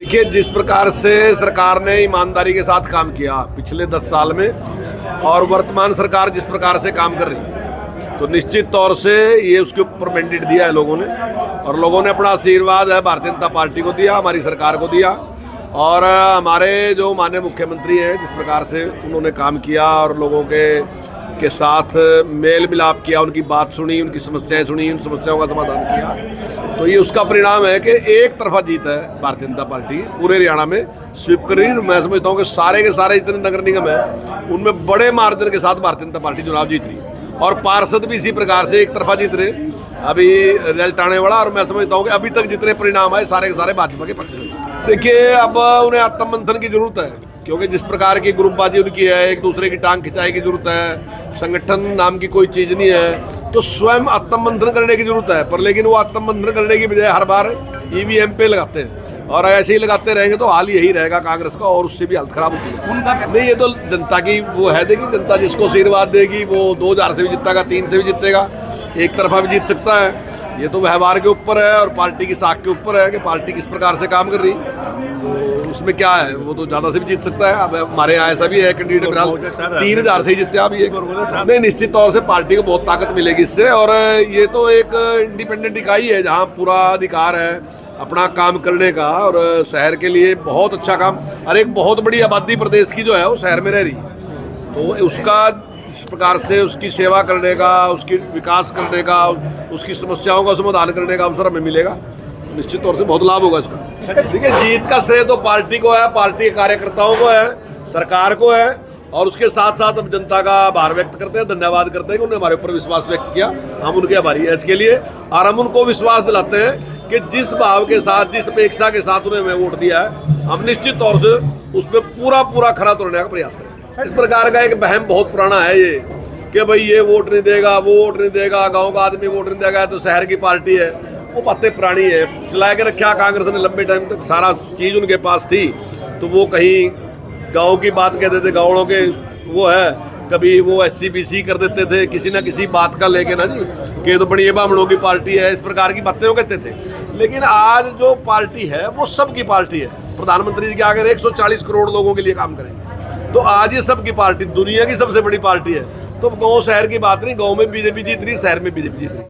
देखिए, जिस प्रकार से सरकार ने ईमानदारी के साथ काम किया पिछले 10 साल में और वर्तमान सरकार जिस प्रकार से काम कर रही है, तो निश्चित तौर से ये उसके ऊपर मैंडेट दिया है लोगों ने, और लोगों ने अपना आशीर्वाद है भारतीय जनता पार्टी को दिया, हमारी सरकार को दिया। और हमारे जो माननीय मुख्यमंत्री हैं, जिस प्रकार से उन्होंने काम किया और लोगों के साथ मेल मिलाप किया, उनकी बात सुनी, उनकी समस्याएं सुनी, उन समस्याओं का समाधान किया, तो ये उसका परिणाम है कि एक तरफा जीत है भारतीय जनता पार्टी पूरे हरियाणा में स्वीप कर रही है। मैं समझता हूँ कि सारे के सारे जितने नगर निगम है उनमें बड़े मार्जिन के साथ भारतीय जनता पार्टी चुनाव जीत रही है, और पार्षद भी इसी प्रकार से एक तरफा जीत रहे। अभी रिजल्ट आने वाला, और मैं समझता हूँ कि अभी तक जितने परिणाम आए सारे के सारे भाजपा के पक्ष में। देखिए, अब उन्हें आत्ममंथन की जरूरत है, क्योंकि जिस प्रकार की ग्रुपबाजी उनकी है, एक दूसरे की टांग खिंचाई की जरूरत है, संगठन नाम की कोई चीज़ नहीं है, तो स्वयं आत्ममंथन करने की जरूरत है। पर लेकिन वो आत्ममंथन करने की बजाय हर बार ईवीएम पे लगाते हैं, और ऐसे ही लगाते रहेंगे तो हाल यही रहेगा कांग्रेस का, और उससे भी हालत खराब होती है। नहीं, ये तो जनता की वो है, देखिए जनता जिसको आशीर्वाद देगी वो 2000 से भी जीतेगा, 3 से भी जीतेगा, एक तरफा भी जीत सकता है। ये तो व्यवहार के ऊपर है और पार्टी की साख के ऊपर है कि पार्टी किस प्रकार से काम कर रही है, तो उसमें क्या है, वो तो ज़्यादा से भी जीत सकता है। अब हमारे यहाँ ऐसा भी है कैंडिडेट फिलहाल 3000 से ही जीते अभी एक। नहीं, निश्चित तौर से पार्टी को बहुत ताकत मिलेगी इससे, और ये तो एक इंडिपेंडेंट इकाई है जहाँ पूरा अधिकार है अपना काम करने का, और शहर के लिए बहुत अच्छा काम। और एक बहुत बड़ी आबादी प्रदेश की जो है वो शहर में रह रही है, तो उसका इस प्रकार से उसकी सेवा करने का, उसकी विकास करने का, उसकी समस्याओं का समाधान करने का अवसर हमें मिलेगा, निश्चित तौर से बहुत लाभ होगा इसका। देखिए, जीत का श्रेय तो पार्टी को है, पार्टी के कार्यकर्ताओं को है, सरकार को है, और उसके साथ साथ हम जनता का आभार व्यक्त करते हैं, धन्यवाद करते हैं कि उन्होंने हमारे ऊपर विश्वास व्यक्त किया। हम उनके आभारी हैं इसके लिए, और हम उनको विश्वास दिलाते हैं कि जिस भाव के साथ, जिस अपेक्षा के साथ उन्हें हमें वोट दिया है, हम निश्चित तौर से उसमें पूरा खरा उतरने का प्रयास करेंगे। इस प्रकार का एक वहम बहुत पुराना है ये, कि भाई ये वोट नहीं देगा, वो वोट नहीं देगा, गांव का आदमी वोट नहीं देगा, तो शहर की पार्टी है, वो बातें पुरानी है। चला के रखा कांग्रेस ने लंबे टाइम तक, सारा चीज़ उनके पास थी, तो वो कहीं गाँव की बात कहते थे, गाँवों के वो है, कभी वो SC-BC कर देते थे किसी ना किसी बात का लेके ना जी, कि तो बड़ी बामणों की पार्टी है, इस प्रकार की बातें वो कहते थे। लेकिन आज जो पार्टी है वो सबकी पार्टी है। प्रधानमंत्री जी के आगे 140 करोड़ लोगों के लिए काम करेंगे, तो आज ये सबकी पार्टी, दुनिया की सबसे बड़ी पार्टी है। तो गाँव शहर की बात नहीं, गाँव में बीजेपी जीत रही, शहर में बीजेपी जीत रही।